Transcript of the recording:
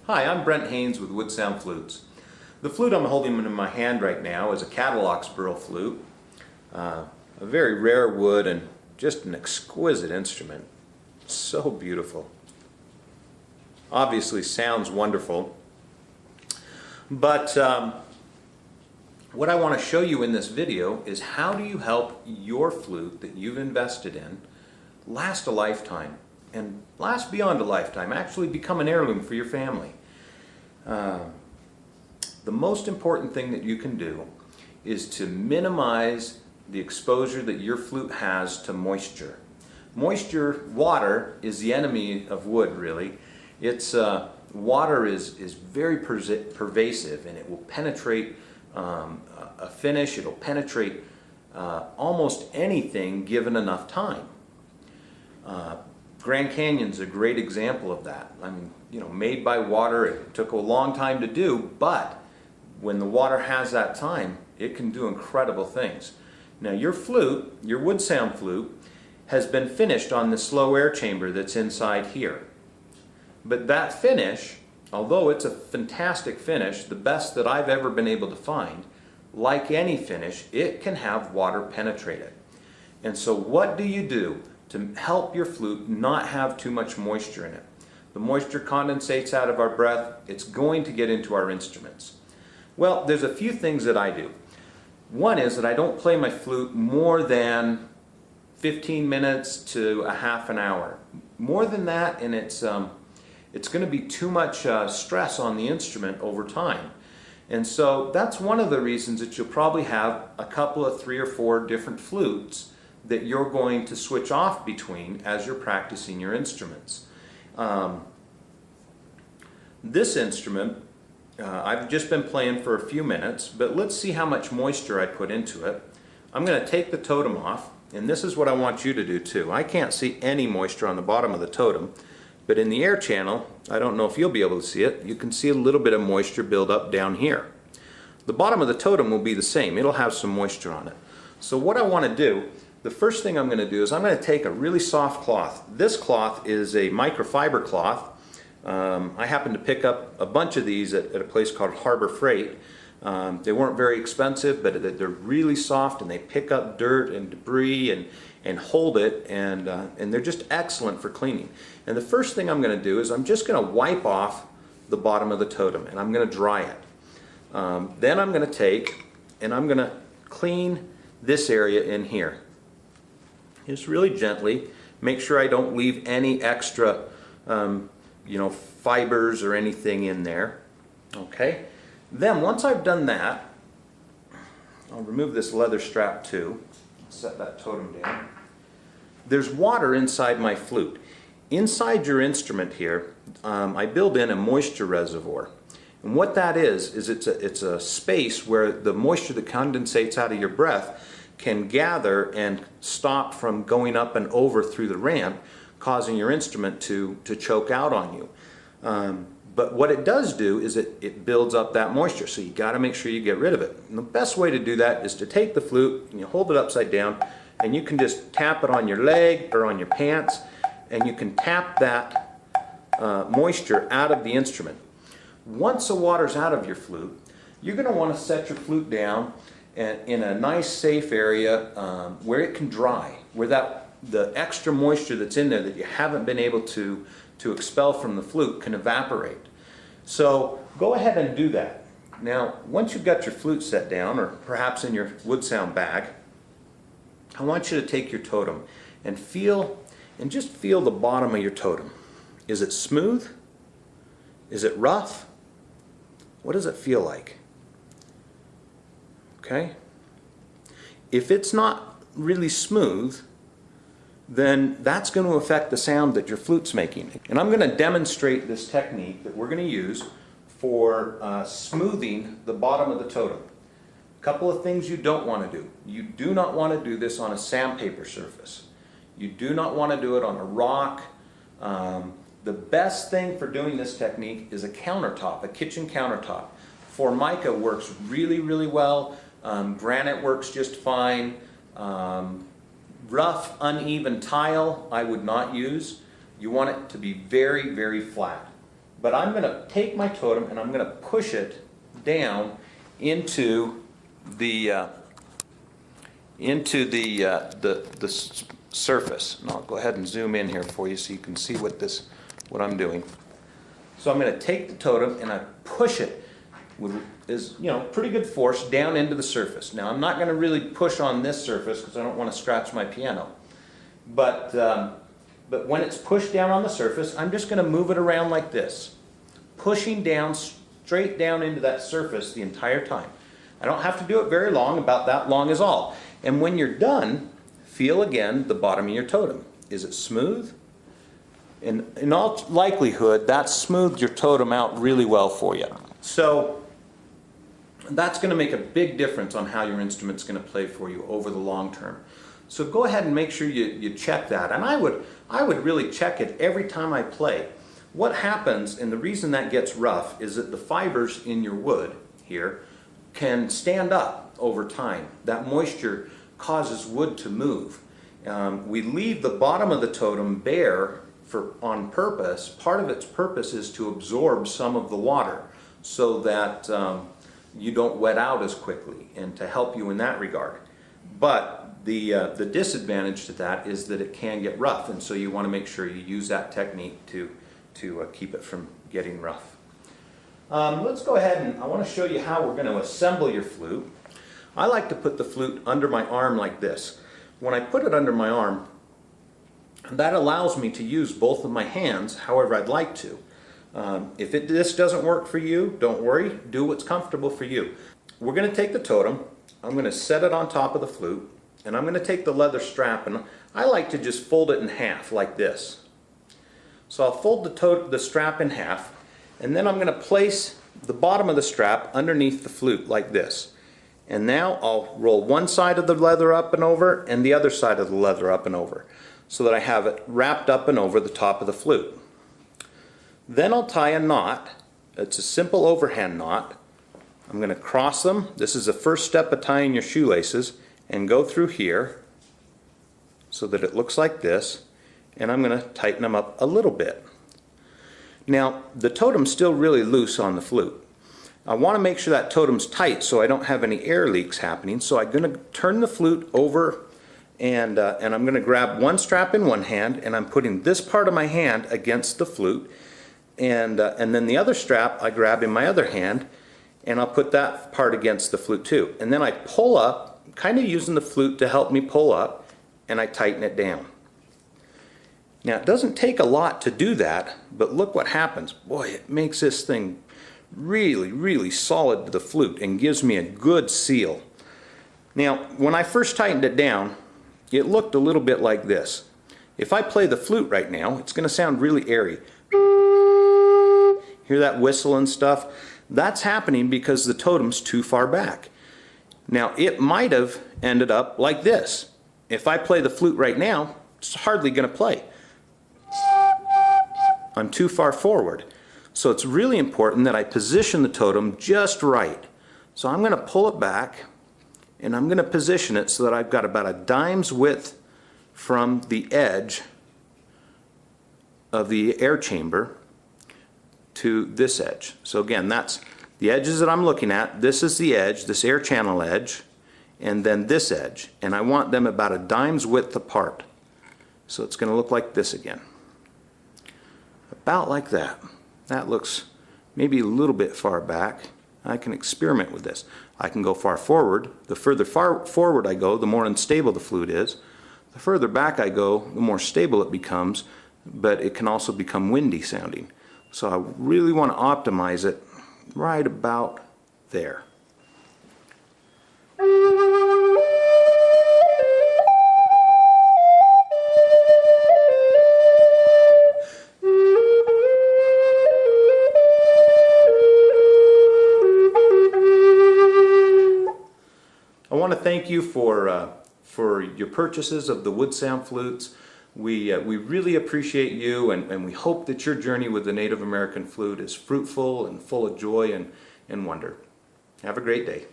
Hi, I'm Brent Haynes with Wood Sound Flutes. The flute I'm holding in my hand right now is a Catalog's-Burl flute. A very rare wood and just an exquisite instrument. So beautiful. Obviously sounds wonderful. But what I want to show you in this video is how do you help your flute that you've invested in last a lifetime and last beyond a lifetime, actually become an heirloom for your family. The most important thing that you can do is to minimize the exposure that your flute has to moisture. Water is the enemy of wood, really. Water is very pervasive, and it will penetrate a finish. It'll penetrate almost anything given enough time. Grand Canyon's a great example of that. I mean, made by water. It took a long time to do, but when the water has that time, it can do incredible things. Now, your flute, your Wood Sound flute, has been finished on the slow air chamber that's inside here. But that finish, although it's a fantastic finish, the best that I've ever been able to find, like any finish, it can have water penetrate it. And so what do you do to help your flute not have too much moisture in it? The moisture condensates out of our breath. It's going to get into our instruments. Well, there's a few things that I do. One is that I don't play my flute more than 15 minutes to a half an hour. More than that, and it's going to be too much stress on the instrument over time. And so that's one of the reasons that you'll probably have a couple of 3 or 4 different flutes that you're going to switch off between as you're practicing your instruments. This instrument, I've just been playing for a few minutes, but let's see how much moisture I put into it. I'm going to take the totem off, and this is what I want you to do too. I can't see any moisture on the bottom of the totem, but in the air channel, I don't know if you'll be able to see it, you can see a little bit of moisture build up down here. The bottom of the totem will be the same. It'll have some moisture on it. So what I want to do, the first thing I'm going to do is I'm going to take a really soft cloth. This cloth is a microfiber cloth. I happened to pick up a bunch of these at a place called Harbor Freight. They weren't very expensive, but they're really soft and they pick up dirt and debris and hold it, and they're just excellent for cleaning. And the first thing I'm going to do is I'm just going to wipe off the bottom of the totem, and I'm going to dry it. Then I'm going to take and I'm going to clean this area in here. Just really gently, make sure I don't leave any extra fibers or anything in there. Okay? Then once I've done that, I'll remove this leather strap too. Set that totem down. There's water inside my flute. Inside your instrument here, I build in a moisture reservoir. And what that is it's a space where the moisture that condensates out of your breath can gather and stop from going up and over through the ramp, causing your instrument to choke out on you. But what it does do is it builds up that moisture, so you got to make sure you get rid of it. And the best way to do that is to take the flute and you hold it upside down, and you can just tap it on your leg or on your pants, and you can tap that moisture out of the instrument. Once the water's out of your flute, you're going to want to set your flute down in a nice safe area where it can dry, where the extra moisture that's in there that you haven't been able to expel from the flute can evaporate. So go ahead and do that. Now, once you've got your flute set down, or perhaps in your Wood Sound bag, I want you to take your totem and just feel the bottom of your totem. Is it smooth? Is it rough? What does it feel like? Okay? If it's not really smooth, then that's going to affect the sound that your flute's making. And I'm going to demonstrate this technique that we're going to use for smoothing the bottom of the totem. A couple of things you don't want to do. You do not want to do this on a sandpaper surface. You do not want to do it on a rock. The best thing for doing this technique is a countertop, a kitchen countertop. Formica works really, really well. Granite works just fine. Rough, uneven tile I would not use. You want it to be very, very flat. but I'm going to take my totem and I'm going to push it down into the surface. And I'll go ahead and zoom in here for you so you can see what I'm doing. So I'm going to take the totem and I push it with pretty good force down into the surface. Now I'm not going to really push on this surface because I don't want to scratch my piano. But when it's pushed down on the surface, I'm just going to move it around like this, pushing down straight down into that surface the entire time. I don't have to do it very long, about that long is all. And when you're done, feel again the bottom of your totem. Is it smooth? And in all likelihood, that's smoothed your totem out really well for you. So that's going to make a big difference on how your instrument's going to play for you over the long term. So go ahead and make sure you check that. And I would really check it every time I play. What happens, and the reason that gets rough, is that the fibers in your wood here can stand up over time. That moisture causes wood to move. We leave the bottom of the totem bare on purpose. Part of its purpose is to absorb some of the water so that you don't wet out as quickly, and to help you in that regard. But the disadvantage to that is that it can get rough, and so you want to make sure you use that technique to keep it from getting rough. Let's go ahead and I want to show you how we're going to assemble your flute. I like to put the flute under my arm like this. When I put it under my arm, that allows me to use both of my hands however I'd like to. If this doesn't work for you, don't worry, do what's comfortable for you. We're going to take the totem, I'm going to set it on top of the flute, and I'm going to take the leather strap, and I like to just fold it in half like this. So I'll fold the strap in half, and then I'm going to place the bottom of the strap underneath the flute like this. And now I'll roll one side of the leather up and over and the other side of the leather up and over so that I have it wrapped up and over the top of the flute. Then I'll tie a knot. It's a simple overhand knot. I'm going to cross them. This is the first step of tying your shoelaces, and go through here so that it looks like this, and I'm going to tighten them up a little bit. Now the totem's still really loose on the flute. I want to make sure that totem's tight so I don't have any air leaks happening, so I'm going to turn the flute over, and I'm going to grab one strap in one hand, and I'm putting this part of my hand against the flute, and then the other strap I grab in my other hand, and I'll put that part against the flute too. And then I pull up, kind of using the flute to help me pull up, and I tighten it down. Now it doesn't take a lot to do that, but look what happens. Boy, it makes this thing really, really solid to the flute and gives me a good seal. Now, when I first tightened it down, it looked a little bit like this. If I play the flute right now, it's going to sound really airy. Hear that whistle and stuff? That's happening because the totem's too far back. Now, it might have ended up like this. If I play the flute right now, it's hardly going to play. I'm too far forward. So it's really important that I position the totem just right. So I'm going to pull it back, and I'm going to position it so that I've got about a dime's width from the edge of the air chamber to this edge. So again, that's the edges that I'm looking at. This is the edge, this air channel edge, and then this edge. And I want them about a dime's width apart. So it's going to look like this again. About like that. That looks maybe a little bit far back. I can experiment with this. I can go far forward. The further far forward I go, the more unstable the flute is. The further back I go, the more stable it becomes, but it can also become windy sounding. So I really want to optimize it right about there. I want to thank you for your purchases of the wood sound flutes. We really appreciate you, and we hope that your journey with the Native American flute is fruitful and full of joy and wonder. Have a great day.